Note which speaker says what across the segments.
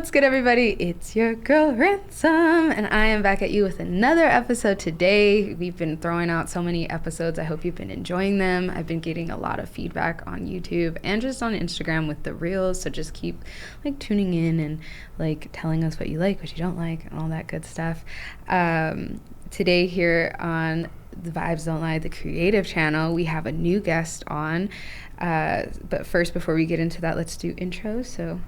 Speaker 1: What's good, everybody? It's your girl, Ransom, and I am back at you with another episode today. We've been throwing out so many episodes. I hope you've been enjoying them. I've been getting a lot of feedback on YouTube and just on Instagram with the reels, so just keep, tuning in and, telling us what you like, what you don't like, and all that good stuff. Today here on the Vybez Don't Lie, the creative channel, we have a new guest on. But first, before we get into that, let's do intros, so...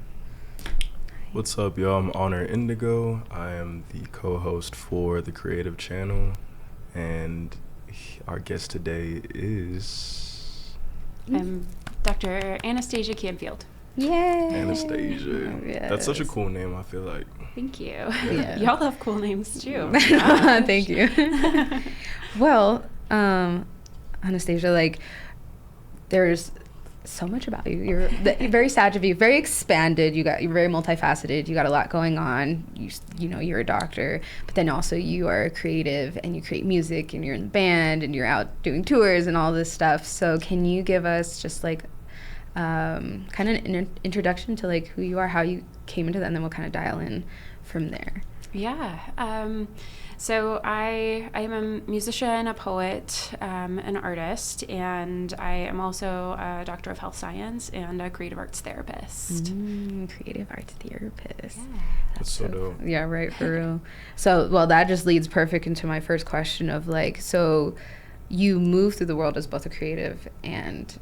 Speaker 2: What's up, y'all? I'm Honor Indigo. I am the co-host for the creative channel, and our guest today is...
Speaker 3: I'm Dr. Anastasia Canfield.
Speaker 1: Yay!
Speaker 2: Anastasia.
Speaker 1: Yes.
Speaker 2: That's such a cool name, I feel like.
Speaker 3: Thank you.
Speaker 1: Yeah.
Speaker 3: Y'all have cool names, too.
Speaker 1: Thank you. Well, Anastasia, there's so much about you. You're very Sagittarius, very expanded. You're very multifaceted. You got a lot going on. You're a doctor, but then also you are a creative and you create music and you're in the band and you're out doing tours and all this stuff. So can you give us just kind of an introduction to who you are, how you came into that, and then we'll kind of dial in from there.
Speaker 3: Yeah. So I am a musician, a poet, an artist, and I am also a doctor of health science and a creative arts therapist.
Speaker 1: Creative arts therapist.
Speaker 3: Yeah.
Speaker 2: That's so dope.
Speaker 1: Yeah, right, for real. So, that just leads perfect into my first question of so you move through the world as both a creative and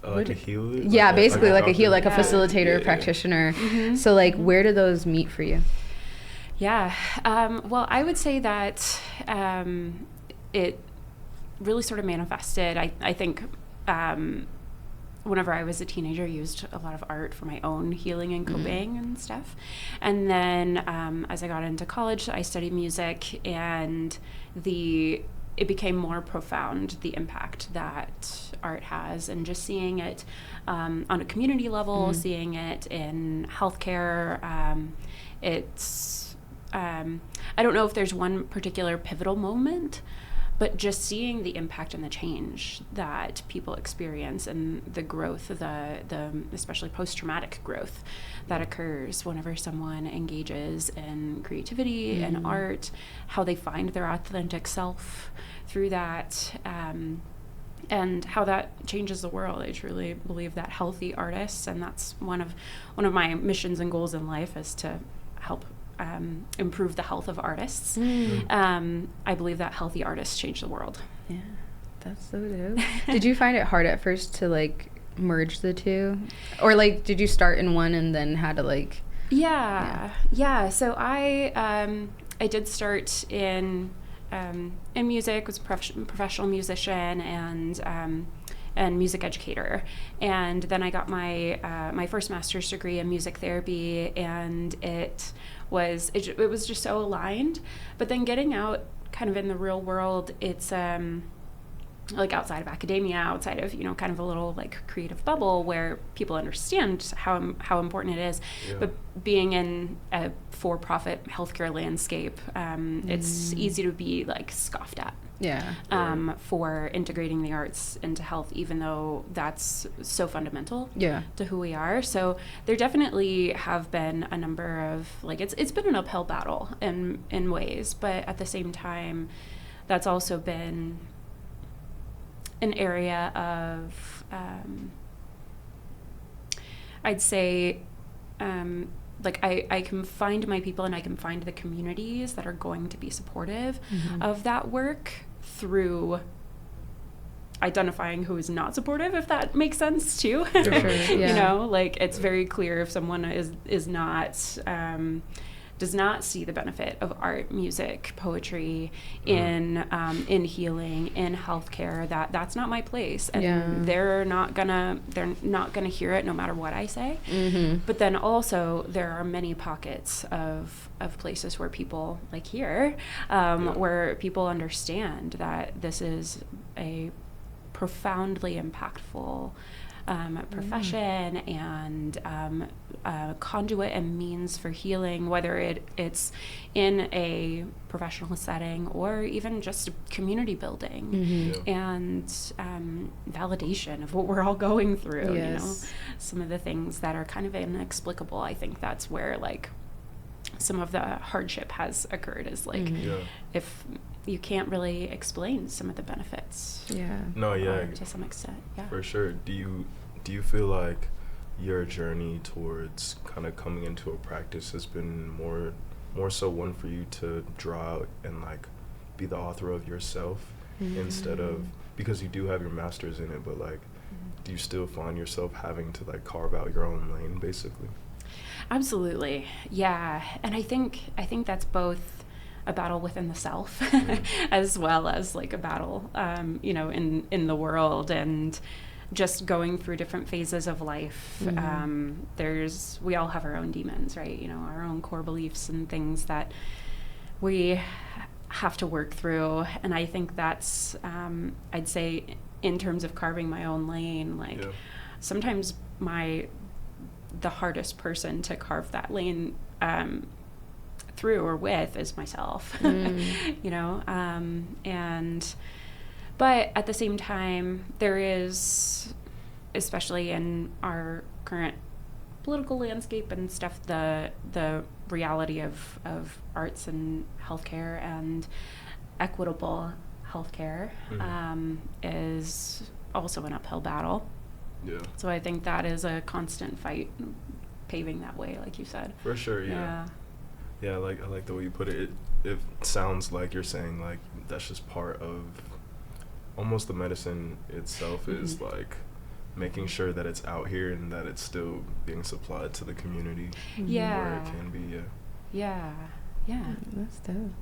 Speaker 2: like a healer?
Speaker 1: Yeah, basically like a healer, like a
Speaker 3: Yeah.
Speaker 1: facilitator, practitioner.
Speaker 3: Mm-hmm.
Speaker 1: So where do those meet for you?
Speaker 3: Yeah. Well, I would say that it really sort of manifested. I think whenever I was a teenager, I used a lot of art for my own healing and coping and stuff. And then as I got into college, I studied music, and it became more profound, the impact that art has, and just seeing it on a community level, seeing it in healthcare. I don't know if there's one particular pivotal moment, but just seeing the impact and the change that people experience and the growth, the especially post-traumatic growth that occurs whenever someone engages in creativity and art, how they find their authentic self through that, and how that changes the world. I truly believe that healthy artists, and that's one of my missions and goals in life, is to help improve the health of artists. I believe that healthy artists change the world.
Speaker 1: Yeah, that's so dope. Did you find it hard at first to merge the two, or did you start in one and then had to
Speaker 3: Yeah. So I did start in music. Was a professional musician and music educator, and then I got my first master's degree in music therapy, and it was just so aligned. But then getting out kind of in the real world, it's outside of academia, outside of kind of a little creative bubble where people understand how important it is.
Speaker 2: Yeah.
Speaker 3: But being in a for-profit healthcare landscape, it's easy to be scoffed at.
Speaker 1: Yeah.
Speaker 3: For integrating the arts into health, even though that's so fundamental to who we are. So there definitely have been a number of it's been an uphill battle in ways, but at the same time, that's also been an area of I'd say I can find my people, and I can find the communities that are going to be supportive of that work through identifying who is not supportive, if that makes sense too.
Speaker 1: For sure, yeah.
Speaker 3: It's very clear if someone is not does not see the benefit of art, music, poetry in healing, in healthcare, that's not my place, and they're not gonna hear it no matter what I say. But then also there are many pockets of places where people here where people understand that this is a profoundly impactful profession and conduit and means for healing, whether it's in a professional setting or even just community building and validation of what we're all going through. You know, some of the things that are kind of inexplicable. I think that's where like some of the hardship has occurred, is like if you can't really explain some of the benefits. To some extent.
Speaker 2: For sure. Do you feel like your journey towards kind of coming into a practice has been more so one for you to draw out and like be the author of yourself instead of, because you do have your master's in it, but like do you still find yourself having to like carve out your own lane basically?
Speaker 3: Absolutely. Yeah. And I think that's both a battle within the self as well as like a battle you know, in the world, and just going through different phases of life. We all have our own demons, right? You know, our own core beliefs and things that we have to work through. And I think that's I'd say in terms of carving my own lane, like sometimes the hardest person to carve that lane through or with is myself. You know, but at the same time, there is, especially in our current political landscape and stuff, the reality of arts and healthcare and equitable healthcare is also an uphill battle. So I think that is a constant fight, paving that way, like you said.
Speaker 2: For sure, yeah. I like the way you put it. It sounds like you're saying like that's just part of almost the medicine itself is like making sure that it's out here and that it's still being supplied to the community where it can be.
Speaker 1: That's dope.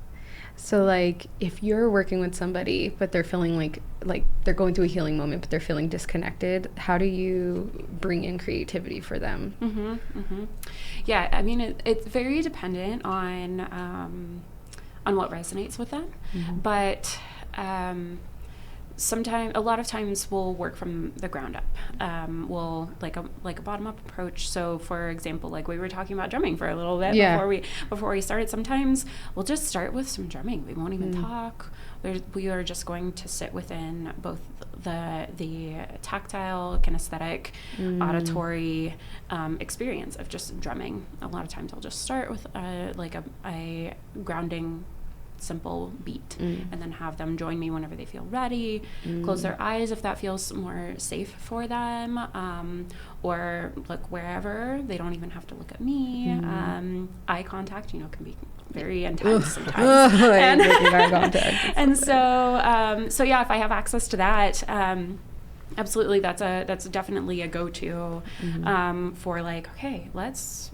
Speaker 1: So like if you're working with somebody but they're feeling like they're going through a healing moment but they're feeling disconnected, how do you bring in creativity for them?
Speaker 3: Yeah, I mean it's very dependent on what resonates with them, but a lot of times we'll work from the ground up. We'll like a bottom up approach. So for example, like we were talking about drumming for a little bit before we started. Sometimes we'll just start with some drumming. We won't even talk. We are just going to sit within both the tactile, kinesthetic, auditory experience of just drumming. A lot of times I'll just start with a grounding simple beat and then have them join me whenever they feel ready, close their eyes if that feels more safe for them, or look wherever. They don't even have to look at me. Eye contact, can be very intense sometimes. And so yeah, if I have access to that, absolutely, that's definitely a go-to for like, okay, let's,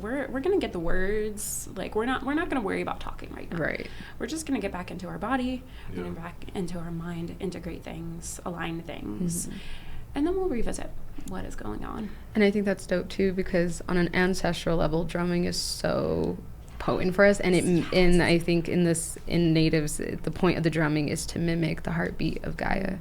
Speaker 3: we're gonna get the words, like we're not gonna worry about talking right now.
Speaker 1: Right.
Speaker 3: We're just gonna get back into our body, get back into our mind, integrate things, align things, and then we'll revisit what is going on.
Speaker 1: And I think that's dope too, because on an ancestral level, drumming is so potent for us, and I think in natives, the point of the drumming is to mimic the heartbeat of Gaia,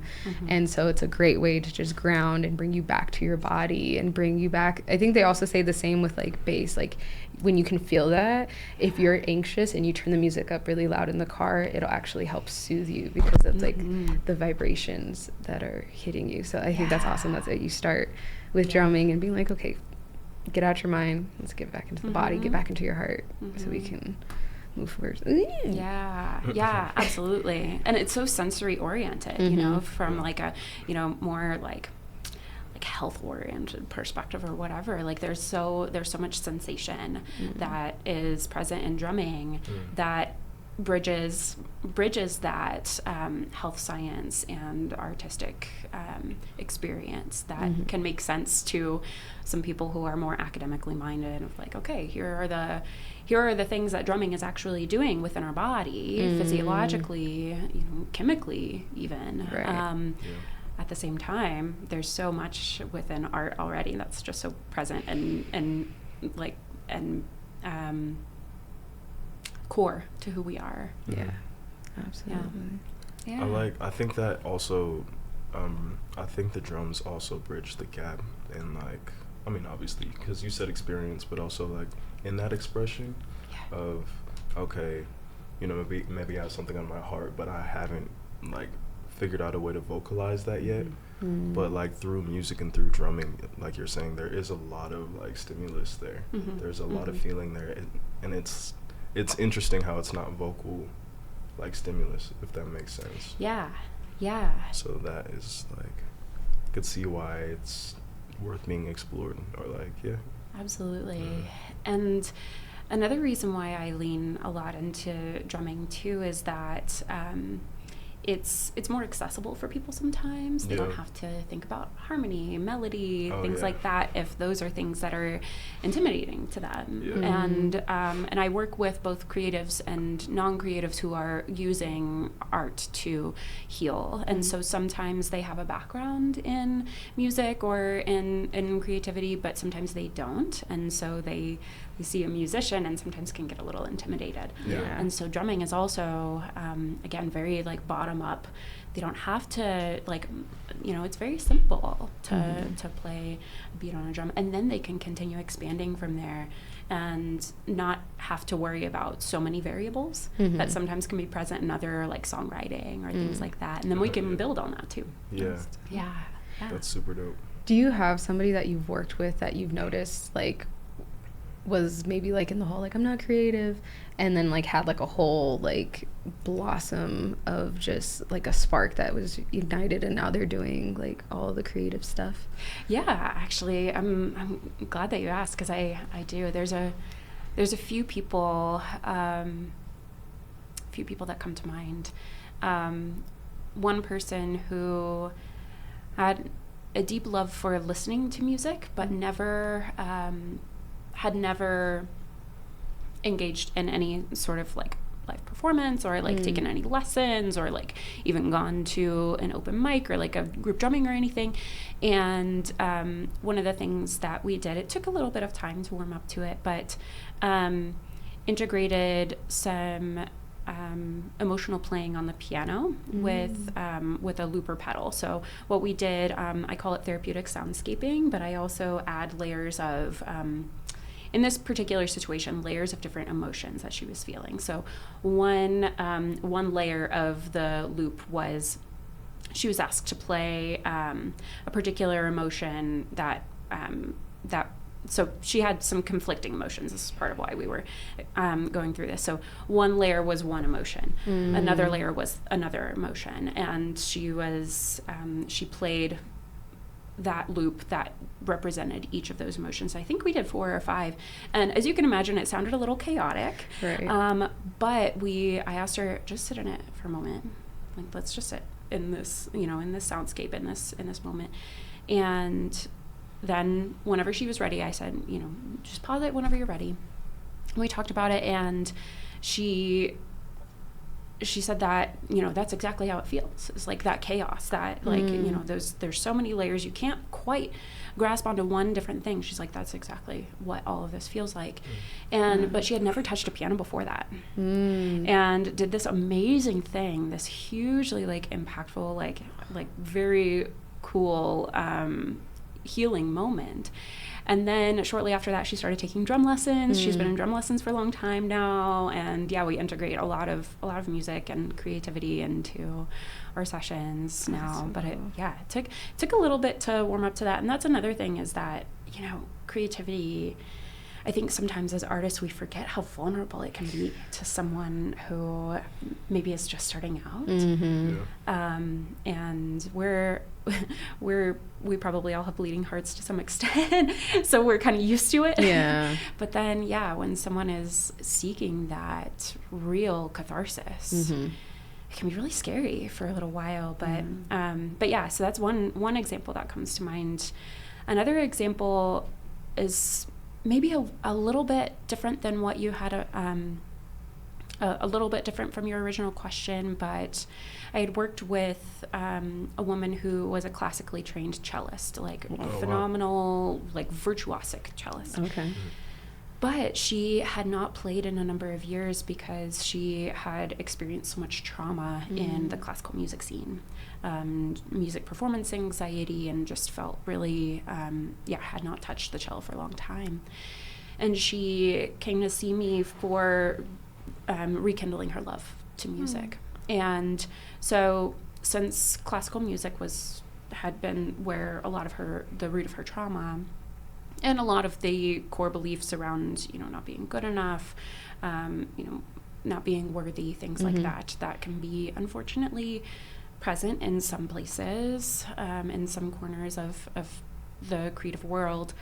Speaker 1: and so it's a great way to just ground and bring you back to your body and bring you back. I think they also say the same with like bass, like when you can feel that, if you're anxious and you turn the music up really loud in the car, it'll actually help soothe you because of like the vibrations that are hitting you. So I think that's awesome. That's it. You start with drumming and being like, okay, get out your mind, let's get back into the body, get back into your heart, so we can move forward.
Speaker 3: Yeah, absolutely. And it's so sensory oriented, from like a more like health oriented perspective or whatever. Like there's so much sensation that is present in drumming that bridges that health science and artistic experience that can make sense to some people who are more academically minded, of like, okay, here are the things that drumming is actually doing within our body, physiologically, chemically even.
Speaker 1: Right.
Speaker 3: At the same time, there's so much within art already that's just so present and core to who we are.
Speaker 1: Yeah, absolutely.
Speaker 3: Yeah.
Speaker 2: I think that also I think the drums also bridge the gap, and like, I mean, obviously, because you said experience, but also like in that expression of, okay, you know, maybe I have something on my heart, but I haven't like figured out a way to vocalize that yet. But like through music and through drumming, like you're saying, there is a lot of like stimulus there. There's a lot of feeling there, and it's interesting how it's not vocal like stimulus, if that makes sense.
Speaker 3: Yeah.
Speaker 2: So that is like, I could see why it's worth being explored, or like,
Speaker 3: Absolutely. And another reason why I lean a lot into drumming too is that it's more accessible for people sometimes. They don't have to think about harmony, melody, things like that, if those are things that are intimidating to them. And I work with both creatives and non-creatives who are using art to heal. And so sometimes they have a background in music or in creativity, but sometimes they don't. And so they see a musician and sometimes can get a little intimidated. And so drumming is also, again, very like bottom up. They don't have to like, you know, it's very simple to play a beat on a drum, and then they can continue expanding from there and not have to worry about so many variables that sometimes can be present in other like songwriting or things like that. And then we can build on that too. Yeah.
Speaker 2: That's super dope.
Speaker 1: Do you have somebody that you've worked with that you've noticed like was maybe like in the whole like I'm not creative, and then like had like a whole like blossom of just like a spark that was ignited, and now they're doing like all the creative stuff?
Speaker 3: Yeah, actually, I'm glad that you asked, because I do. There's a few people that come to mind. One person who had a deep love for listening to music, but had never engaged in any sort of like live performance or like taken any lessons or like even gone to an open mic or like a group drumming or anything. And one of the things that we did, it took a little bit of time to warm up to it, but integrated some emotional playing on the piano with a looper pedal. So what we did, I call it therapeutic soundscaping, but I also add layers of in this particular situation, layers of different emotions that she was feeling. So one layer of the loop was she was asked to play a particular emotion that so she had some conflicting emotions. This is part of why we were going through this. So one layer was one emotion, another layer was another emotion, and she played that loop that represented each of those emotions. I think we did 4 or 5, and as you can imagine, it sounded a little chaotic.
Speaker 1: Right.
Speaker 3: But I asked her, just sit in it for a moment. Like, let's just sit in this, in this soundscape, in this moment. And then whenever she was ready, I said, just pause it whenever you're ready. We talked about it, and she said that, that's exactly how it feels. It's like that chaos, that like, there's so many layers, you can't quite grasp onto one different thing. She's like, that's exactly what all of this feels like. But she had never touched a piano before that. And did this amazing thing, this hugely like impactful, like very cool healing moment. And then shortly after that, she started taking drum lessons. She's been in drum lessons for a long time now. And we integrate a lot of music and creativity into our sessions now. But it took a little bit to warm up to that. And that's another thing, is that, creativity, I think sometimes as artists, we forget how vulnerable it can be to someone who maybe is just starting out. And we probably all have bleeding hearts to some extent, so we're kind of used to it. But then, when someone is seeking that real catharsis, it can be really scary for a little while. But so that's one example that comes to mind. Another example is maybe a little bit different than what you had, a little bit different from your original question, but I had worked with a woman who was a classically trained cellist, like phenomenal, like virtuosic cellist. But she had not played in a number of years because she had experienced so much trauma in the classical music scene, music performance anxiety, and just felt really, had not touched the cello for a long time. And she came to see me for rekindling her love to music. And so since classical music had been where a lot of the root of her trauma, and a lot of the core beliefs around, not being good enough, not being worthy, things like that can be unfortunately present in some places, in some corners of the creative world.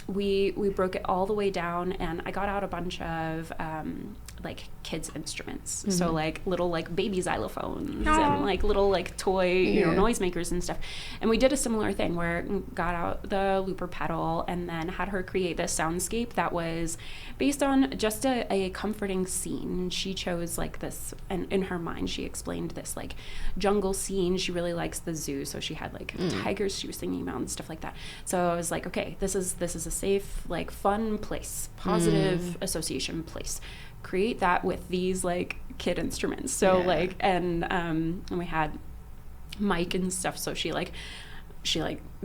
Speaker 3: We broke it all the way down, and I got out a bunch of like kids instruments, so like little like baby xylophones and like little like toy noisemakers and stuff. And we did a similar thing where got out the looper pedal and then had her create this soundscape that was based on just a comforting scene. She chose like this, and in her mind she explained this like jungle scene. She really likes the zoo, so she had like tigers she was singing about and stuff like that. So I was like, okay, this is a safe, like fun place, positive association place. Create that with these like kid instruments. So like, and we had mic and stuff. So she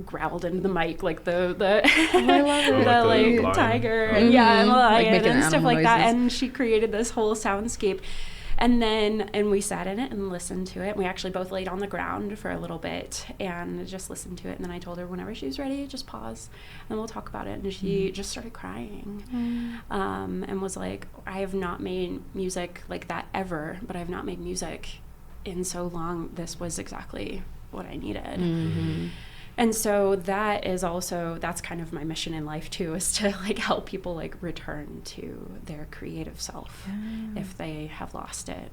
Speaker 3: growled into the mic like the like tiger and lion and stuff like that. And she created this whole soundscape. And we sat in it and listened to it. We actually both laid on the ground for a little bit and just listened to it. And then I told her whenever she's ready, just pause and we'll talk about it. And she just started crying and was like, I have not made music like that ever, but I have not made music in so long. This was exactly what I needed. And so that's kind of my mission in life too, is to like help people like return to their creative self if they have lost it.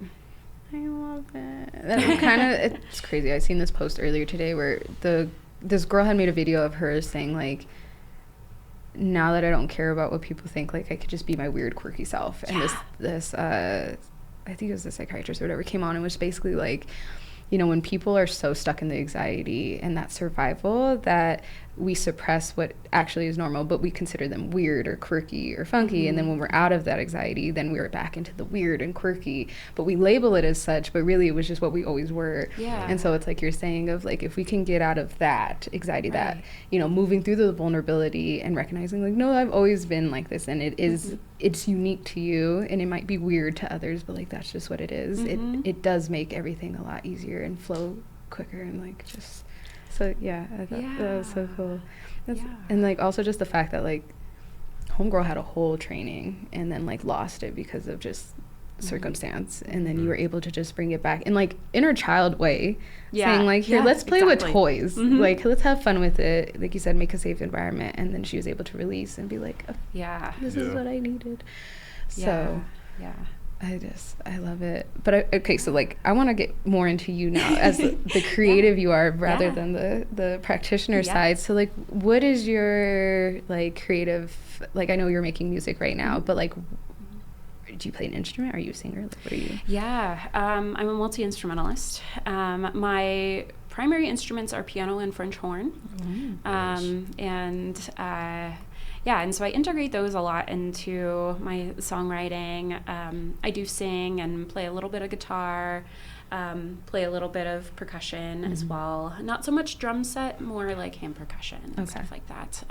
Speaker 1: I love it. It's crazy. I seen this post earlier today where this girl had made a video of her saying like, now that I don't care about what people think, like I could just be my weird quirky self. And this I think it was the psychiatrist or whatever came on and was basically like, when people are so stuck in the anxiety and that survival that we suppress what actually is normal, but we consider them weird or quirky or funky. And then when we're out of that anxiety, then we're back into the weird and quirky, but we label it as such, but really it was just what we always were. And so it's like you're saying of like, if we can get out of that anxiety, that, moving through the vulnerability and recognizing like, no, I've always been like this. And it is, it's unique to you and it might be weird to others, but like, that's just what it is. It does make everything a lot easier and flow quicker and like just... So I thought that was so cool. And like also just the fact that like homegirl had a whole training and then like lost it because of just circumstance, and then you were able to just bring it back in like inner child way, saying like, here, let's play with toys, like let's have fun with it, like you said, make a safe environment. And then she was able to release and be like, oh, this is what I needed. So I love it. But okay, so like I want to get more into you now as the creative you are rather than the practitioner side. So like, what is your like creative, like I know you're making music right now, but like, do you play an instrument? Are you a singer? Like, what are you?
Speaker 3: I'm a multi-instrumentalist. My primary instruments are piano and French horn. And so I integrate those a lot into my songwriting. I do sing and play a little bit of guitar, play a little bit of percussion as well. Not so much drum set, more like hand percussion and stuff like that.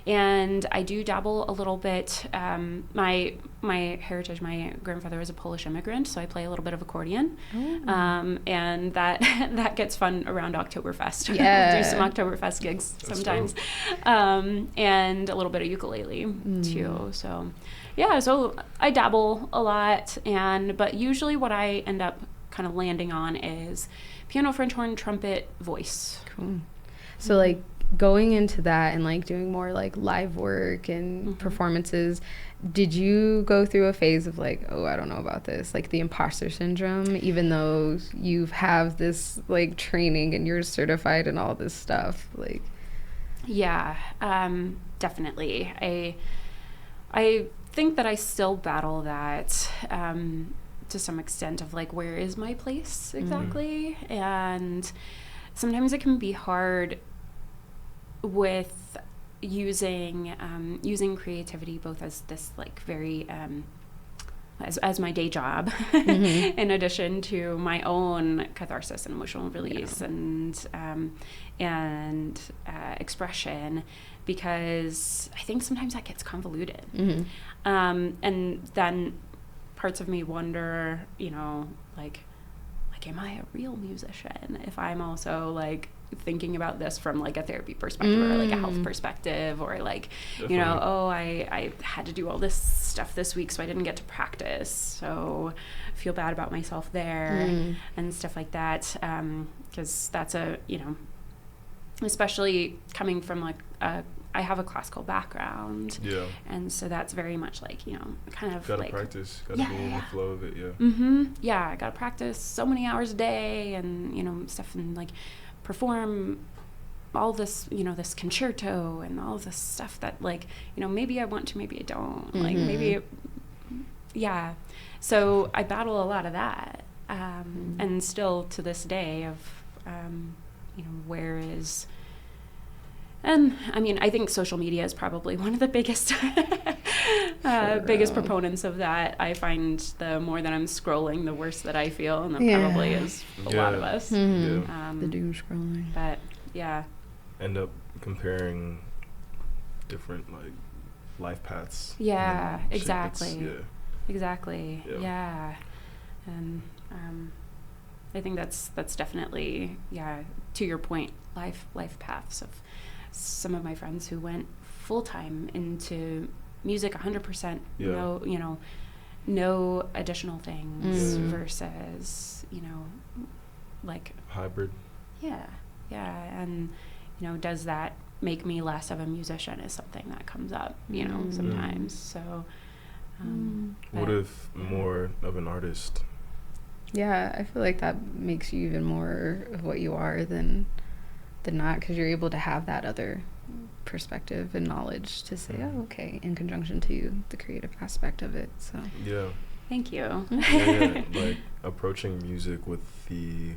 Speaker 3: And I do dabble a little bit. My heritage, my grandfather was a Polish immigrant, so I play a little bit of accordion. And that gets fun around Oktoberfest. Do some Oktoberfest gigs sometimes. And a little bit of ukulele too. So so I dabble a lot, but usually what I end up kind of landing on is piano, French horn, trumpet, voice.
Speaker 1: Cool. So like going into that and like doing more like live work and performances, did you go through a phase of like, oh, I don't know about this, like the imposter syndrome, even though you have this like training and you're certified and all this stuff? Like,
Speaker 3: definitely. I think that I still battle that to some extent of like, where is my place exactly? And sometimes it can be hard with using creativity both as this like very as my day job, in addition to my own catharsis and emotional release and expression, because I think sometimes that gets convoluted. And then parts of me wonder, like, am I a real musician if I'm also like thinking about this from like a therapy perspective or like a health perspective, or like,
Speaker 2: Definitely.
Speaker 3: I had to do all this stuff this week so I didn't get to practice, so I feel bad about myself there and stuff like that, because that's especially coming from like I have a classical background, and so that's very much like, kind of
Speaker 2: gotta
Speaker 3: like
Speaker 2: practice, gotta be in the flow of it.
Speaker 3: I gotta practice so many hours a day, and stuff, and like perform all this, this concerto and all this stuff that like, maybe I want to, maybe I don't, like maybe so I battle a lot of that, and still to this day of where is. And I mean, I think social media is probably one of the biggest biggest proponents of that. I find the more that I'm scrolling, the worse that I feel, and that probably is a lot of us.
Speaker 1: The doom scrolling.
Speaker 3: But
Speaker 2: end up comparing different like life paths.
Speaker 3: Yeah,
Speaker 2: and
Speaker 3: exactly. Exactly. Yeah. And I think that's definitely, to your point, life paths of some of my friends who went full time into music 100%, no additional things versus, like
Speaker 2: hybrid.
Speaker 3: And does that make me less of a musician is something that comes up, sometimes. So
Speaker 2: what if more of an artist?
Speaker 1: Yeah, I feel like that makes you even more of what you are than not, because you're able to have that other perspective and knowledge to say, oh, okay, in conjunction to the creative aspect of it. So
Speaker 3: thank you.
Speaker 2: Like approaching music with the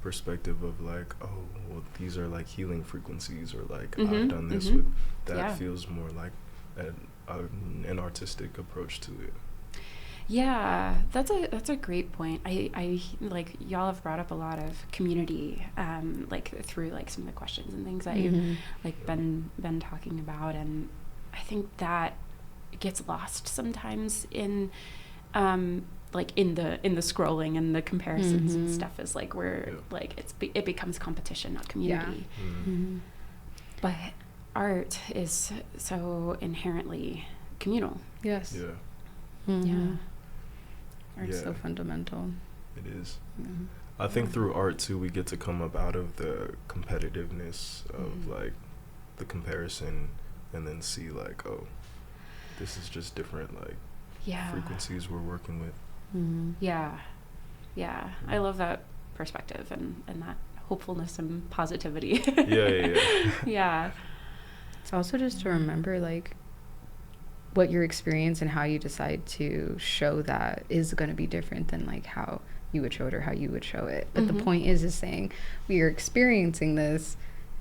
Speaker 2: perspective of like, oh, well, these are like healing frequencies, or like I've done this with that feels more like an artistic approach to it.
Speaker 3: Yeah, that's a great point. I like, y'all have brought up a lot of community, like through like some of the questions and things that you've like been talking about, and I think that gets lost sometimes in like in the scrolling and the comparisons and stuff, is like where like it becomes competition, not community. But art is so inherently communal.
Speaker 1: Yes. Art's so fundamental.
Speaker 2: It is. I think through art too, we get to come up out of the competitiveness of like the comparison, and then see like, oh, this is just different like frequencies we're working with. I love that perspective and that hopefulness and positivity.
Speaker 1: It's also just to remember like what your experience and how you decide to show that is going to be different than like how you would show it or how you would show it. But the point is saying we are experiencing this,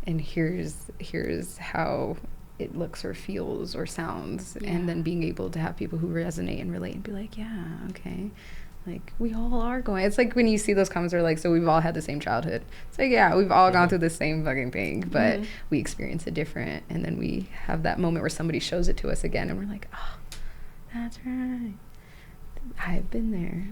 Speaker 1: and here's how it looks or feels or sounds, and then being able to have people who resonate and relate and be like, yeah, okay, like we all are going. It's like when you see those comments are like, so we've all had the same childhood. It's like, yeah, we've all gone through the same fucking thing, but we experience it different, and then we have that moment where somebody shows it to us again, and we're like, oh, that's right, I've been there.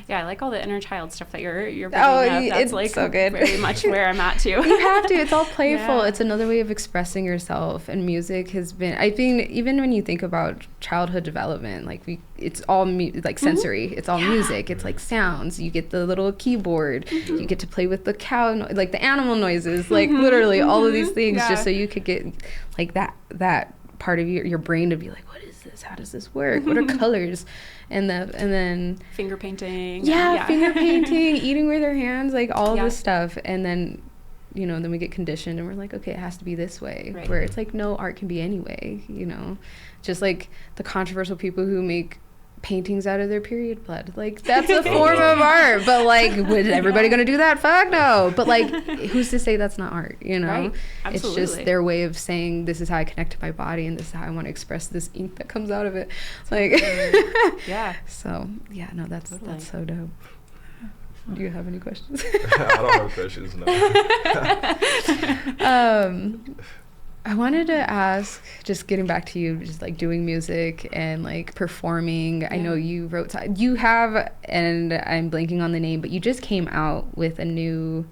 Speaker 1: So,
Speaker 3: I like all the inner child stuff that you're bringing up. That's
Speaker 1: it's
Speaker 3: like
Speaker 1: so good.
Speaker 3: Very much where I'm at too.
Speaker 1: You have to. It's all playful. It's another way of expressing yourself. And music has been, I think, even when you think about childhood development, like it's all like sensory. It's all music. It's like sounds. You get the little keyboard. You get to play with the cow, like the animal noises, like literally all of these things, just so you could get like that part of your brain to be like, what is this? How does this work? What are colors? And then
Speaker 3: finger painting.
Speaker 1: Finger painting, eating with our hands, like all of this stuff. And then, then we get conditioned and we're like, okay, it has to be this way. Right. Where it's like, no, art can be any way, just like the controversial people who make paintings out of their period blood. Like, that's a form of art. But, like, was everybody going to do that? Fuck no. But, like, who's to say that's not art, you know?
Speaker 3: Right. Absolutely.
Speaker 1: It's just their way of saying, this is how I connect to my body, and this is how I want to express this ink that comes out of it. Like,
Speaker 3: yeah.
Speaker 1: So, yeah, no, that's so dope. Do you have any questions?
Speaker 2: I don't have questions, no.
Speaker 1: I wanted to ask, just getting back to you, just like doing music and like performing. I know you wrote, you have, and I'm blanking on the name, but you just came out with a new.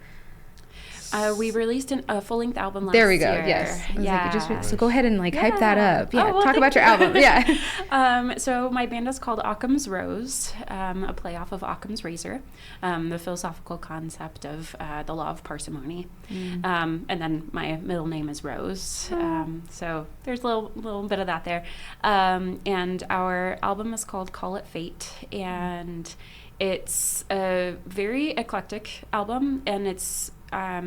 Speaker 3: We released a full-length album last
Speaker 1: There
Speaker 3: year.
Speaker 1: we go. Yes.
Speaker 3: Yeah.
Speaker 1: So go ahead and like hype that up. Yeah.
Speaker 3: Well,
Speaker 1: talk about your album. Yeah.
Speaker 3: So my band is called Occam's Rose, a play off of Occam's Razor, the philosophical concept of the law of parsimony. And then my middle name is Rose. So there's a little bit of that there. And our album is called Call It Fate. And it's a very eclectic album, and it's a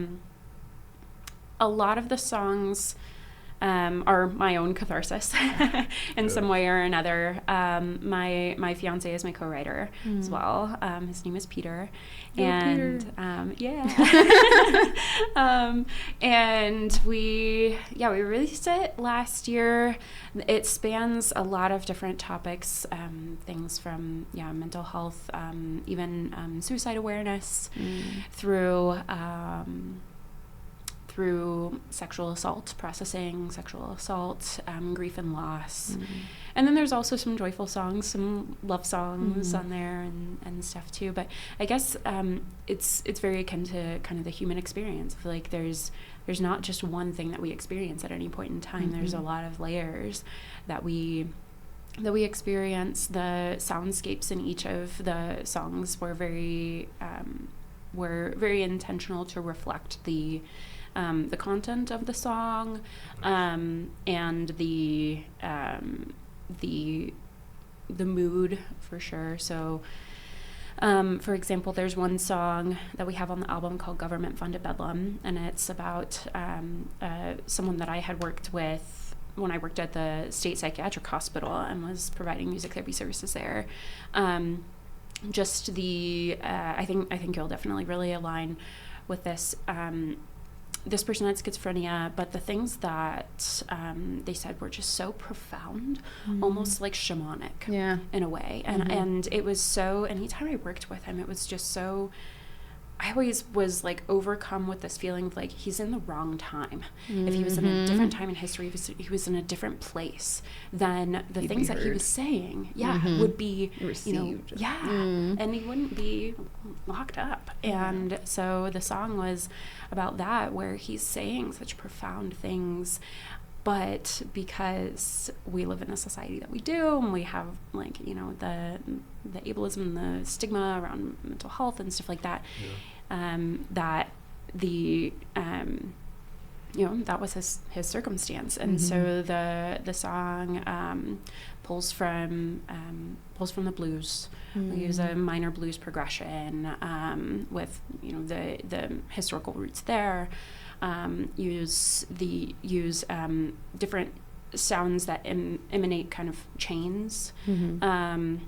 Speaker 3: lot of the songs are my own catharsis in some way or another. My fiance is my co-writer as well. His name is Peter. And and we released it last year. It spans a lot of different topics, things from mental health, even suicide awareness, through sexual assault, processing sexual assault, grief and loss. And then there's also some joyful songs, some love songs on there and stuff too. But I guess it's very akin to kind of the human experience. I feel like there's not just one thing that we experience at any point in time. There's a lot of layers that we experience. The soundscapes in each of the songs were very intentional to reflect the content of the song, and the mood for sure. So, for example, there's one song that we have on the album called Government Funded Bedlam, and it's about someone that I had worked with when I worked at the state psychiatric hospital and was providing music therapy services there. Just the I think you'll definitely really align with this. This person had schizophrenia, but the things that they said were just so profound, almost like shamanic in a way. And it was so, anytime I worked with him, it was just so, I always was like overcome with this feeling of like he's in the wrong time. If he was in a different time in history, he was in a different place, then the things that he was saying, would be received. And he wouldn't be locked up. And so the song was about that, where he's saying such profound things, but because we live in the society that we do, and we have like the ableism and the stigma around mental health and stuff like that, that that was his circumstance. And so the song pulls from the blues. We use a minor blues progression with the historical roots there. Use different sounds that emanate kind of chains, and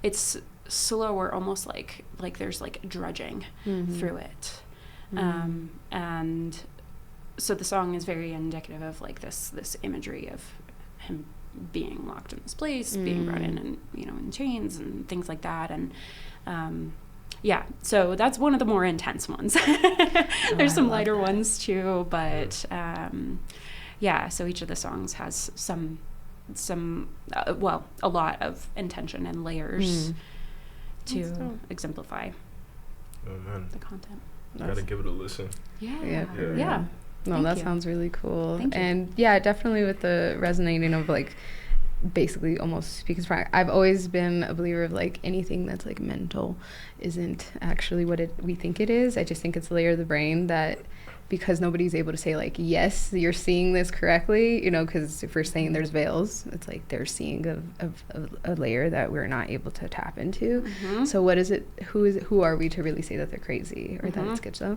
Speaker 3: it's slower, almost like there's like drudging through it, and so the song is very indicative of like this imagery of him being locked in this place, being brought in and in chains and things like that. And so that's one of the more intense ones. There's some lighter ones too, but so each of the songs has some a lot of intention and layers to exemplify the content.
Speaker 2: I gotta give it a listen.
Speaker 1: Yeah. No, that sounds really cool. And definitely with the resonating of like basically almost speaking from, I've always been a believer of like anything that's like mental isn't actually what we think it is. I just think it's a layer of the brain that because nobody's able to say like, yes, you're seeing this correctly, you know, because if we're saying there's veils, it's like they're seeing a layer that we're not able to tap into. So what is it, who are we to really say that they're crazy or that it's schizo?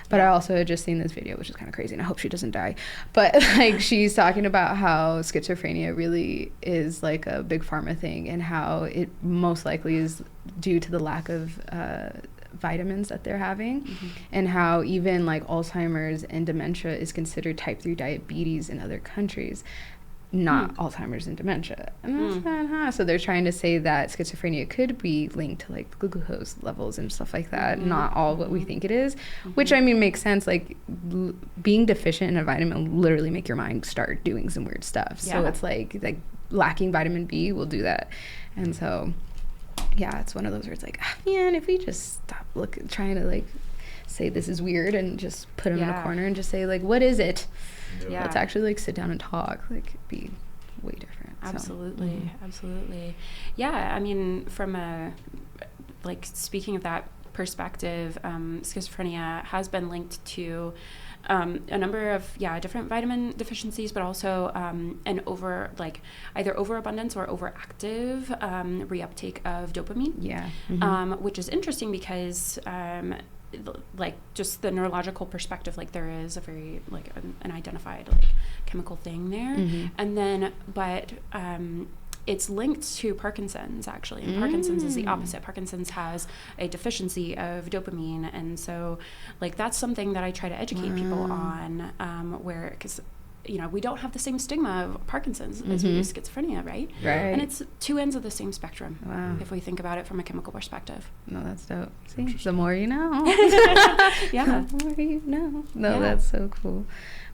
Speaker 1: But I also had just seen this video, which is kind of crazy, and I hope she doesn't die, but like she's talking about how schizophrenia really is like a big pharma thing, and how it most likely is due to the lack of vitamins that they're having, and how even like Alzheimer's and dementia is considered type 3 diabetes in other countries, not Alzheimer's and dementia. And that's so they're trying to say that schizophrenia could be linked to like glucose levels and stuff like that, not all what we think it is, which I mean makes sense. Like being deficient in a vitamin will literally make your mind start doing some weird stuff. So it's like lacking vitamin B will do that. And so yeah, it's one of those where it's like, man, if we just stop trying to like say this is weird and just put them in a corner and just say like, what is it? Let's actually like sit down and talk, like be way different.
Speaker 3: Absolutely. Absolutely. Yeah, I mean, from a like speaking of that perspective, schizophrenia has been linked to a number of different vitamin deficiencies, but also an either overabundance or overactive reuptake of dopamine, which is interesting because like just the neurological perspective, like there is a very like an identified like chemical thing there, and then but it's linked to Parkinson's actually, and Parkinson's is the opposite. Parkinson's has a deficiency of dopamine, and so like that's something that I try to educate people on, where because you know we don't have the same stigma of Parkinson's as we do schizophrenia, right? And it's two ends of the same spectrum if we think about it from a chemical perspective.
Speaker 1: No, that's dope. See, the more you know. The more you know. No, that's so cool.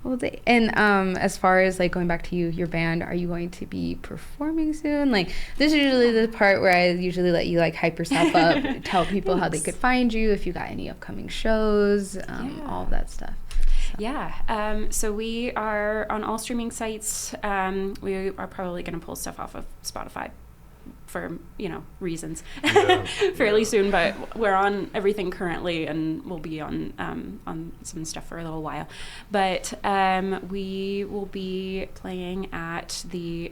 Speaker 1: Well, as far as like going back to your band, are you going to be performing soon? Like this is usually the part where I usually let you like hype yourself up, tell people how they could find you, if you got any upcoming shows, all of that stuff.
Speaker 3: So we are on all streaming sites. We are probably going to pull stuff off of Spotify for reasons fairly soon, but we're on everything currently, and we'll be on some stuff for a little while. But we will be playing at the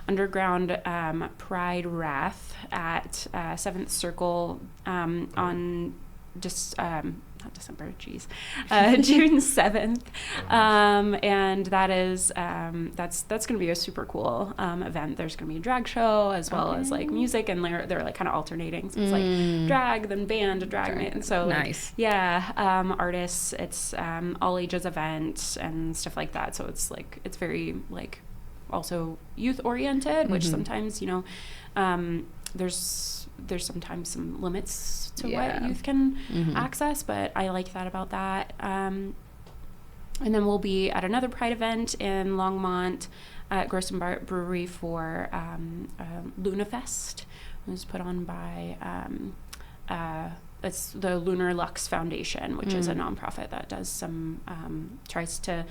Speaker 3: underground Pride Wrath at 7th Circle on just not December, June 7th, and that is that's going to be a super cool event. There's going to be a drag show as well as like music, and they're like kind of alternating. So it's like drag, then band, drag. So
Speaker 1: nice.
Speaker 3: Artists. It's all ages event and stuff like that. So it's like it's very like also youth oriented, which sometimes there's sometimes some limits to what youth can access, but I like that about that. And then we'll be at another Pride event in Longmont at Gross and Brewery for Luna Fest. It was put on by it's the Lunar Lux Foundation, which is a nonprofit that does some tries to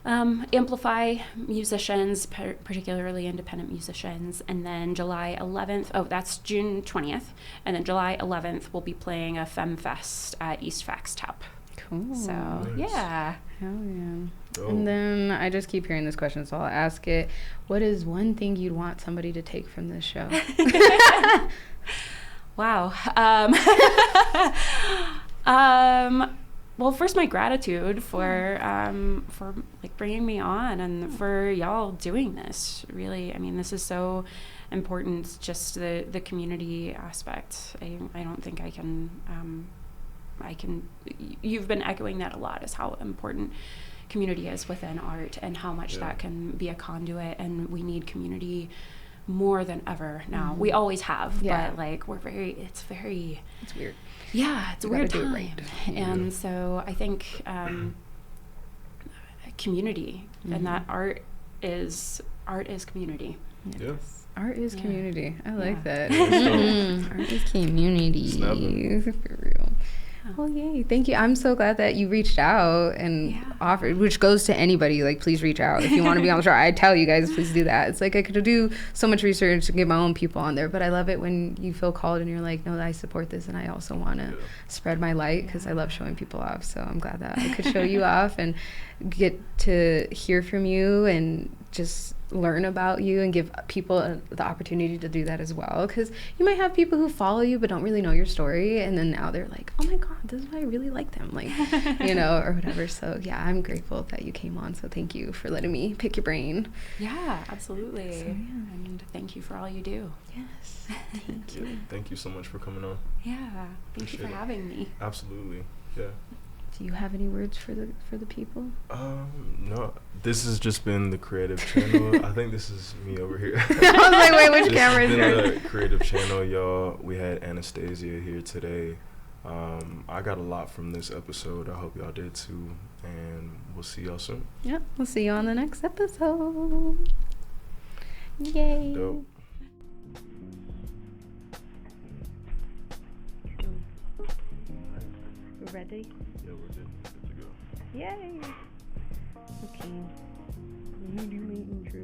Speaker 3: amplify musicians, particularly independent musicians. And then July 11th, that's June 20th, and then July 11th we'll be playing a Femme Fest at East Fax Tap.
Speaker 1: Cool.
Speaker 3: So
Speaker 1: nice. Hell yeah. And then I just keep hearing this question, so I'll ask it. What is one thing you'd want somebody to take from this show?
Speaker 3: Wow. Well, first, my gratitude for like bringing me on and for y'all doing this. Really, I mean, this is so important. Just the community aspect. I don't think I can. You've been echoing that a lot, is how important community is within art and how much that can be a conduit. And we need community more than ever now. We always have, but like it's weird. Yeah, it's a weird time. Right. And so I think community and that art is community.
Speaker 2: Yes.
Speaker 1: Art is community. I like that. Art is community. For real. Well, yay. Thank you. I'm so glad that you reached out and offered, which goes to anybody. Like, please reach out. If you want to be on the show, I tell you guys, please do that. It's like I could do so much research and get my own people on there, but I love it when you feel called and you're like, no, I support this and I also want to spread my light because I love showing people off. So I'm glad that I could show you off and get to hear from you and just learn about you and give people the opportunity to do that as well, because you might have people who follow you but don't really know your story, and then now they're like, oh my god, this is why I really like them, like, you know, or whatever. So yeah, I'm grateful that you came on, so thank you for letting me pick your brain.
Speaker 3: Yeah, absolutely.
Speaker 1: So,
Speaker 3: and thank you for all you do.
Speaker 1: Yes. Thank you.
Speaker 2: Thank you so much for coming on.
Speaker 3: Yeah, thank you for having me.
Speaker 2: Absolutely. Yeah.
Speaker 1: Do you have any words for the people?
Speaker 2: No. This has just been the creative channel. I think this is me over here.
Speaker 1: I was like, wait, which camera is yours?
Speaker 2: This has been the creative channel, y'all. We had Anastasia here today. I got a lot from this episode. I hope y'all did too. And we'll see y'all soon.
Speaker 1: Yep. We'll see you on the next episode. Yay.
Speaker 2: Dope.
Speaker 1: We're ready?
Speaker 2: Yeah, we're good. Good to go.
Speaker 1: Yay. Okay. You do my intro.